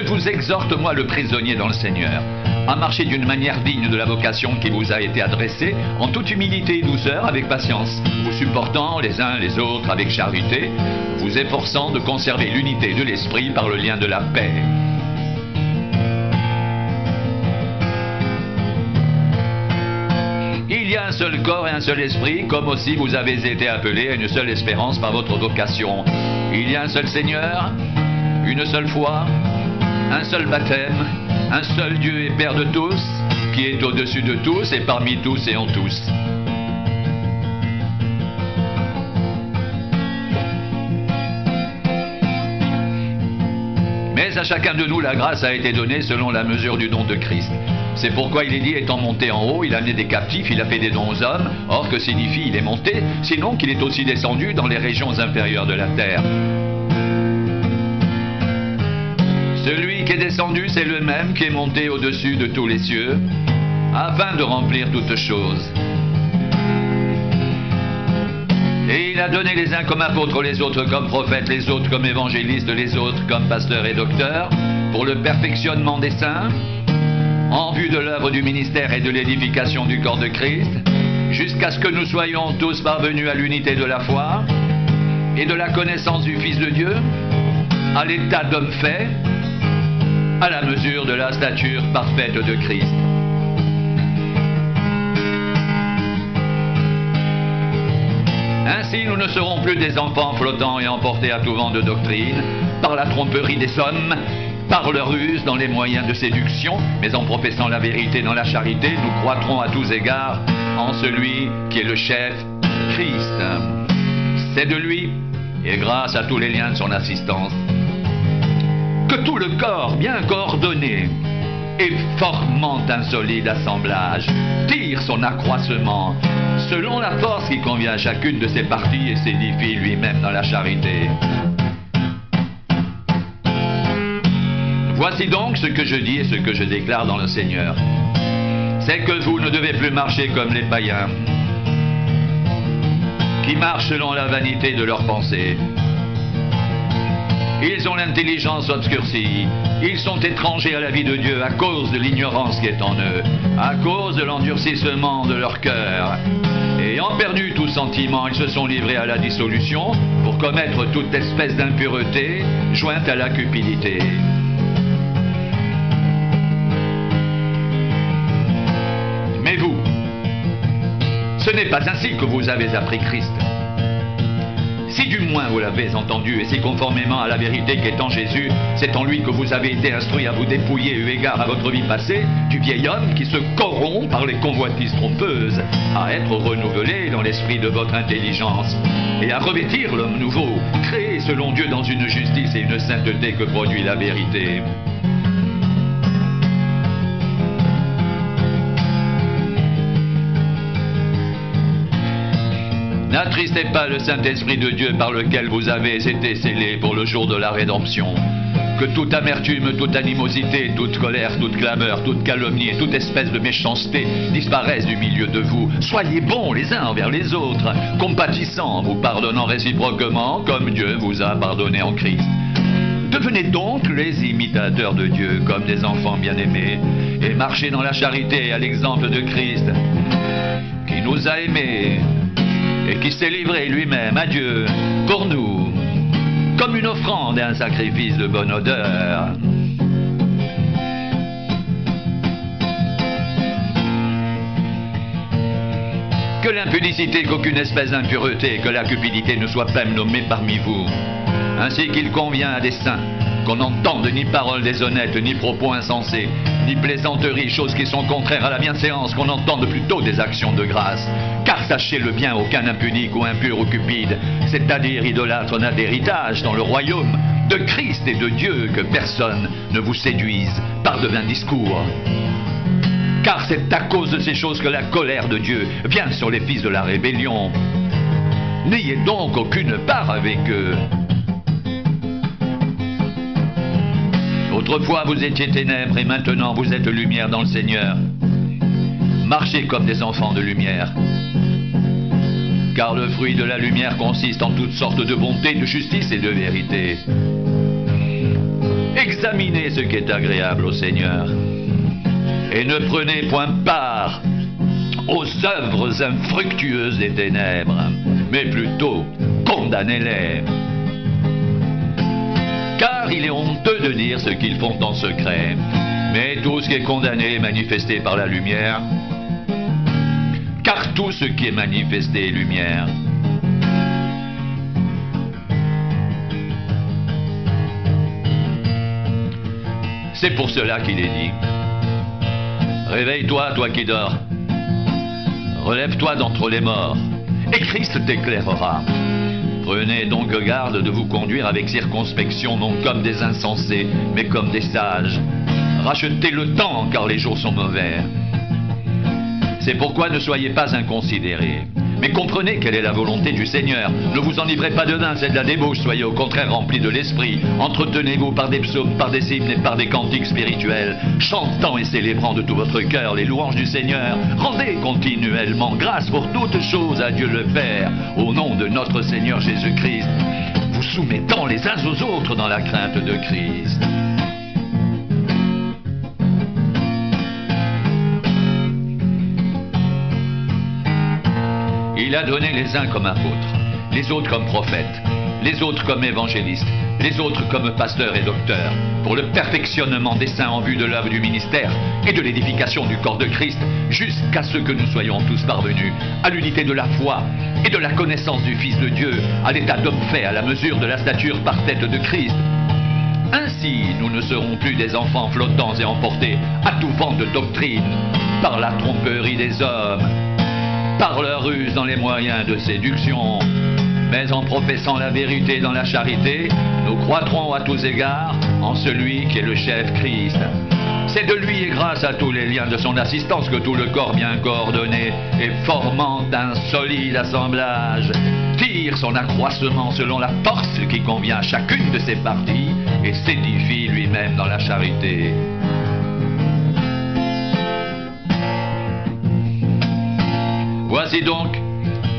Je vous exhorte, moi le prisonnier dans le Seigneur, à marcher d'une manière digne de la vocation qui vous a été adressée, en toute humilité et douceur, avec patience, vous supportant les uns les autres avec charité, vous efforçant de conserver l'unité de l'esprit par le lien de la paix. Il y a un seul corps et un seul esprit, comme aussi vous avez été appelés à une seule espérance par votre vocation. Il y a un seul Seigneur, une seule foi, un seul baptême, un seul Dieu et Père de tous, qui est au-dessus de tous et parmi tous et en tous. Mais à chacun de nous, la grâce a été donnée selon la mesure du don de Christ. C'est pourquoi il est dit, étant monté en haut, il a amené des captifs, il a fait des dons aux hommes. Or, que signifie il est monté? Sinon qu'il est aussi descendu dans les régions inférieures de la terre. Celui qui est descendu, c'est le même qui est monté au-dessus de tous les cieux, afin de remplir toutes choses. Et il a donné les uns comme apôtres, les autres comme prophètes, les autres comme évangélistes, les autres comme pasteurs et docteurs, pour le perfectionnement des saints, en vue de l'œuvre du ministère et de l'édification du corps de Christ, jusqu'à ce que nous soyons tous parvenus à l'unité de la foi et de la connaissance du Fils de Dieu, à l'état d'homme fait, à la mesure de la stature parfaite de Christ. Ainsi, nous ne serons plus des enfants flottants et emportés à tout vent de doctrine, par la tromperie des hommes, par leur ruse dans les moyens de séduction, mais en professant la vérité dans la charité, nous croîtrons à tous égards en celui qui est le chef, Christ. C'est de lui, et grâce à tous les liens de son assistance, que tout le corps bien coordonné et formant un solide assemblage tire son accroissement selon la force qui convient à chacune de ses parties et s'édifie lui-même dans la charité. Voici donc ce que je dis et ce que je déclare dans le Seigneur. C'est que vous ne devez plus marcher comme les païens, qui marchent selon la vanité de leurs pensées. Ils ont l'intelligence obscurcie. Ils sont étrangers à la vie de Dieu à cause de l'ignorance qui est en eux, à cause de l'endurcissement de leur cœur. Ayant perdu tout sentiment, ils se sont livrés à la dissolution pour commettre toute espèce d'impureté jointe à la cupidité. Mais vous, ce n'est pas ainsi que vous avez appris Christ. Si du moins vous l'avez entendu, et si conformément à la vérité qui est en Jésus, c'est en lui que vous avez été instruits à vous dépouiller eu égard à votre vie passée, du vieil homme qui se corrompt par les convoitises trompeuses, à être renouvelé dans l'esprit de votre intelligence, et à revêtir l'homme nouveau, créé selon Dieu dans une justice et une sainteté que produit la vérité. N'attristez pas le Saint-Esprit de Dieu par lequel vous avez été scellés pour le jour de la rédemption. Que toute amertume, toute animosité, toute colère, toute clameur, toute calomnie et toute espèce de méchanceté disparaissent du milieu de vous. Soyez bons les uns envers les autres, compatissants, vous pardonnant réciproquement comme Dieu vous a pardonné en Christ. Devenez donc les imitateurs de Dieu comme des enfants bien-aimés et marchez dans la charité à l'exemple de Christ qui nous a aimés et qui s'est livré lui-même à Dieu pour nous, comme une offrande et un sacrifice de bonne odeur. Que l'impudicité, qu'aucune espèce d'impureté, que la cupidité ne soit pas nommée parmi vous, ainsi qu'il convient à des saints, qu'on n'entende ni paroles déshonnêtes, ni propos insensés, ni plaisanteries, choses qui sont contraires à la bienséance, qu'on entende plutôt des actions de grâce. Car sachez-le bien, aucun impudique ou impur ou cupide, c'est-à-dire idolâtre, n'a d'héritage dans le royaume de Christ et de Dieu, que personne ne vous séduise par de vains discours. Car c'est à cause de ces choses que la colère de Dieu vient sur les fils de la rébellion. N'ayez donc aucune part avec eux. Autrefois vous étiez ténèbres et maintenant vous êtes lumière dans le Seigneur. Marchez comme des enfants de lumière. Car le fruit de la lumière consiste en toutes sortes de bonté, de justice et de vérité. Examinez ce qui est agréable au Seigneur. Et ne prenez point part aux œuvres infructueuses des ténèbres, mais plutôt condamnez-les. Car il est honteux de dire ce qu'ils font en secret, mais tout ce qui est condamné est manifesté par la lumière, car tout ce qui est manifesté est lumière. C'est pour cela qu'il est dit: réveille-toi, toi qui dors, relève-toi d'entre les morts, et Christ t'éclairera. Prenez donc garde de vous conduire avec circonspection, non comme des insensés, mais comme des sages. Rachetez le temps, car les jours sont mauvais. C'est pourquoi ne soyez pas inconsidérés, mais comprenez quelle est la volonté du Seigneur. Ne vous enivrez pas de vin, c'est de la débauche, soyez au contraire remplis de l'esprit. Entretenez-vous par des psaumes, par des hymnes et par des cantiques spirituels, chantant et célébrant de tout votre cœur les louanges du Seigneur. Rendez continuellement grâce pour toutes choses à Dieu le Père, au nom de notre Seigneur Jésus-Christ, vous soumettant les uns aux autres dans la crainte de Christ. Il a donné les uns comme apôtres, les autres comme prophètes, les autres comme évangélistes, les autres comme pasteurs et docteurs, pour le perfectionnement des saints en vue de l'œuvre du ministère et de l'édification du corps de Christ, jusqu'à ce que nous soyons tous parvenus à l'unité de la foi et de la connaissance du Fils de Dieu, à l'état d'homme fait à la mesure de la stature parfaite de Christ. Ainsi, nous ne serons plus des enfants flottants et emportés à tout vent de doctrine par la tromperie des hommes, par leur ruse dans les moyens de séduction, mais en professant la vérité dans la charité, nous croîtrons à tous égards en celui qui est le chef Christ. C'est de lui et grâce à tous les liens de son assistance que tout le corps bien coordonné et formant un solide assemblage tire son accroissement selon la force qui convient à chacune de ses parties et s'édifie lui-même dans la charité. Voici donc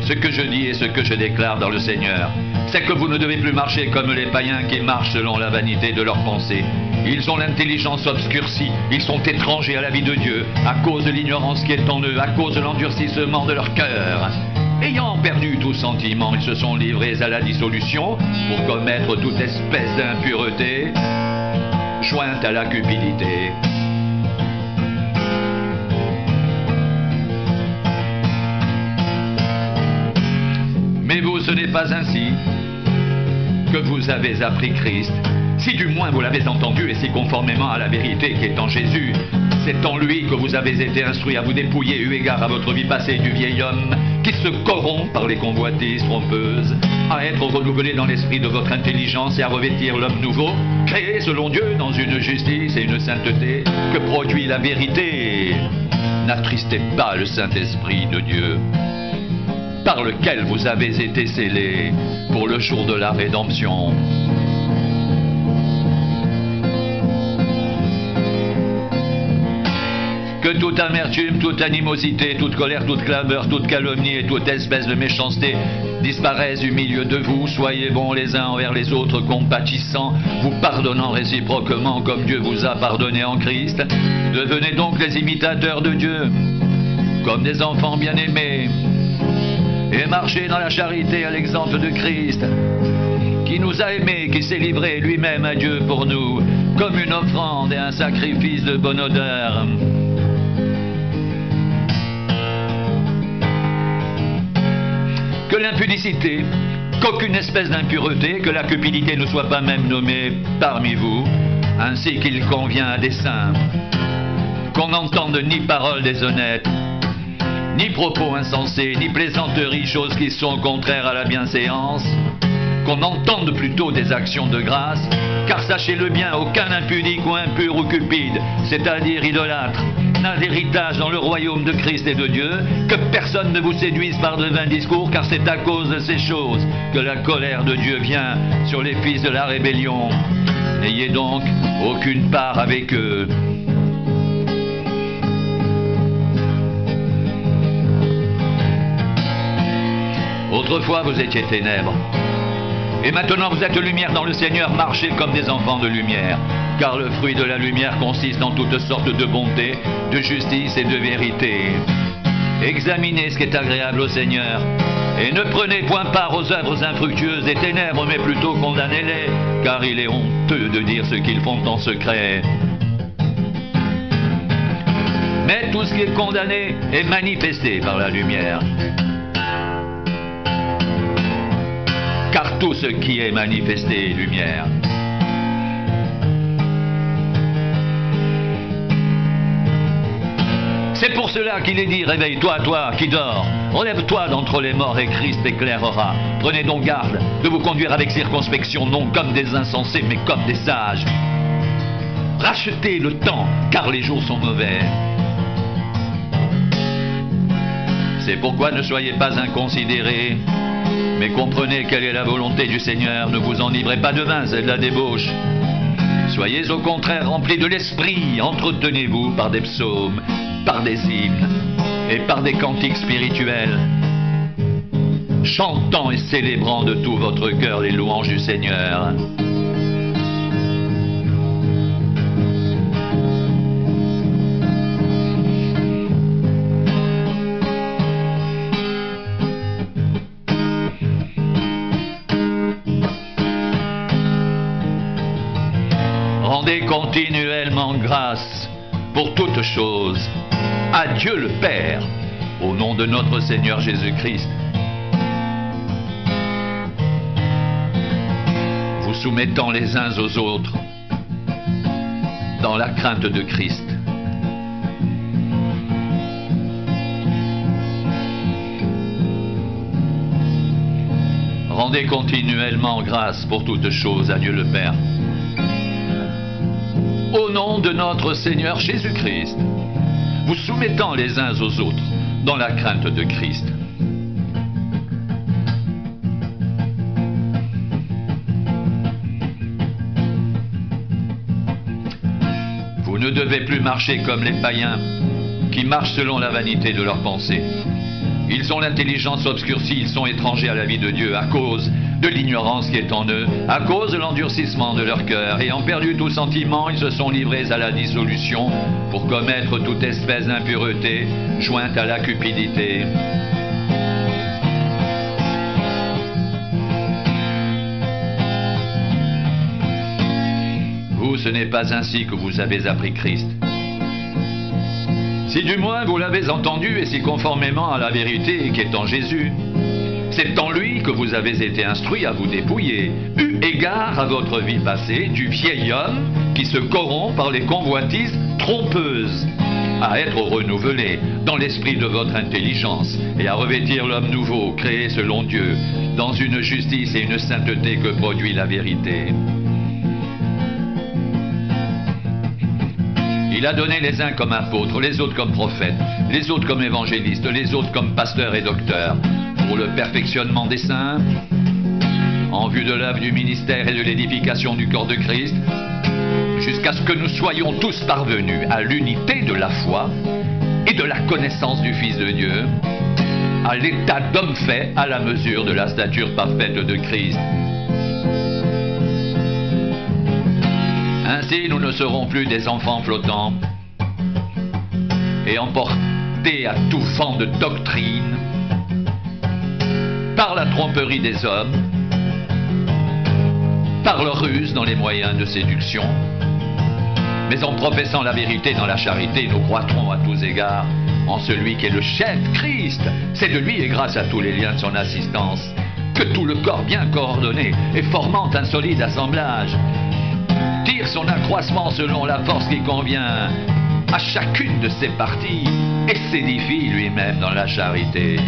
ce que je dis et ce que je déclare dans le Seigneur. C'est que vous ne devez plus marcher comme les païens qui marchent selon la vanité de leurs pensées. Ils ont l'intelligence obscurcie, ils sont étrangers à la vie de Dieu, à cause de l'ignorance qui est en eux, à cause de l'endurcissement de leur cœur. Ayant perdu tout sentiment, ils se sont livrés à la dissolution pour commettre toute espèce d'impureté, jointe à la cupidité. Mais vous, ce n'est pas ainsi que vous avez appris Christ. Si du moins vous l'avez entendu et si conformément à la vérité qui est en Jésus, c'est en lui que vous avez été instruits à vous dépouiller eu égard à votre vie passée du vieil homme qui se corrompt par les convoitises trompeuses, à être renouvelé dans l'esprit de votre intelligence et à revêtir l'homme nouveau, créé selon Dieu dans une justice et une sainteté que produit la vérité. N'attristez pas le Saint-Esprit de Dieu, par lequel vous avez été scellés pour le jour de la rédemption. Que toute amertume, toute animosité, toute colère, toute clameur, toute calomnie et toute espèce de méchanceté disparaissent du milieu de vous. Soyez bons les uns envers les autres, compatissants, vous pardonnant réciproquement comme Dieu vous a pardonné en Christ. Devenez donc les imitateurs de Dieu, comme des enfants bien-aimés, et marchez dans la charité à l'exemple de Christ, qui nous a aimés, qui s'est livré lui-même à Dieu pour nous, comme une offrande et un sacrifice de bonne odeur. Que l'impudicité, qu'aucune espèce d'impureté, que la cupidité ne soit pas même nommée parmi vous, ainsi qu'il convient à des saints. Qu'on n'entende ni paroles déshonnêtes, ni propos insensés, ni plaisanteries, choses qui sont contraires à la bienséance. Qu'on entende plutôt des actions de grâce, car sachez-le bien, aucun impudique ou impur ou cupide, c'est-à-dire idolâtre, n'a d'héritage dans le royaume de Christ et de Dieu. Que personne ne vous séduise par de vains discours, car c'est à cause de ces choses que la colère de Dieu vient sur les fils de la rébellion. N'ayez donc aucune part avec eux. Autrefois vous étiez ténèbres, Et maintenant vous êtes lumière dans le Seigneur, marchez comme des enfants de lumière. Car le fruit de la lumière consiste en toutes sortes de bonté, de justice et de vérité. Examinez ce qui est agréable au Seigneur. Et ne prenez point part aux œuvres infructueuses des ténèbres, mais plutôt condamnez-les, car il est honteux de dire ce qu'ils font en secret. Mais tout ce qui est condamné est manifesté par la lumière. Car tout ce qui est manifesté est lumière. C'est pour cela qu'il est dit, réveille-toi, toi qui dors, relève-toi d'entre les morts et Christ t'éclairera. Prenez donc garde de vous conduire avec circonspection, non comme des insensés, mais comme des sages. Rachetez le temps, car les jours sont mauvais. C'est pourquoi ne soyez pas inconsidérés, mais comprenez quelle est la volonté du Seigneur. Ne vous enivrez pas de vin, c'est de la débauche. Soyez au contraire remplis de l'esprit, entretenez-vous par des psaumes, par des hymnes et par des cantiques spirituels, chantant et célébrant de tout votre cœur les louanges du Seigneur. Rendez continuellement grâce pour toutes choses à Dieu le Père, au nom de notre Seigneur Jésus-Christ. Vous soumettant les uns aux autres dans la crainte de Christ. Rendez continuellement grâce pour toutes choses à Dieu le Père, au nom de notre Seigneur Jésus-Christ, vous soumettant les uns aux autres dans la crainte de Christ. Vous ne devez plus marcher comme les païens qui marchent selon la vanité de leurs pensées. Ils ont l'intelligence obscurcie, ils sont étrangers à la vie de Dieu à cause de l'ignorance qui est en eux, à cause de l'endurcissement de leur cœur. Ayant perdu tout sentiment, ils se sont livrés à la dissolution pour commettre toute espèce d'impureté jointe à la cupidité. Vous, ce n'est pas ainsi que vous avez appris Christ. Si du moins vous l'avez entendu et si conformément à la vérité qui est en Jésus, c'est en lui que vous avez été instruits à vous dépouiller, eu égard à votre vie passée, du vieil homme qui se corrompt par les convoitises trompeuses, à être renouvelé dans l'esprit de votre intelligence et à revêtir l'homme nouveau, créé selon Dieu, dans une justice et une sainteté que produit la vérité. Il a donné les uns comme apôtres, les autres comme prophètes, les autres comme évangélistes, les autres comme pasteurs et docteurs, pour le perfectionnement des saints, en vue de l'œuvre du ministère et de l'édification du corps de Christ, jusqu'à ce que nous soyons tous parvenus à l'unité de la foi et de la connaissance du Fils de Dieu, à l'état d'homme fait à la mesure de la stature parfaite de Christ. Ainsi, nous ne serons plus des enfants flottants et emportés à tout vent de doctrine par la tromperie des hommes, par leur ruse dans les moyens de séduction, mais en professant la vérité dans la charité, nous croîtrons à tous égards en celui qui est le chef, Christ. C'est de lui et grâce à tous les liens de son assistance que tout le corps bien coordonné et formant un solide assemblage tire son accroissement selon la force qui convient à chacune de ses parties et s'édifie lui-même dans la charité.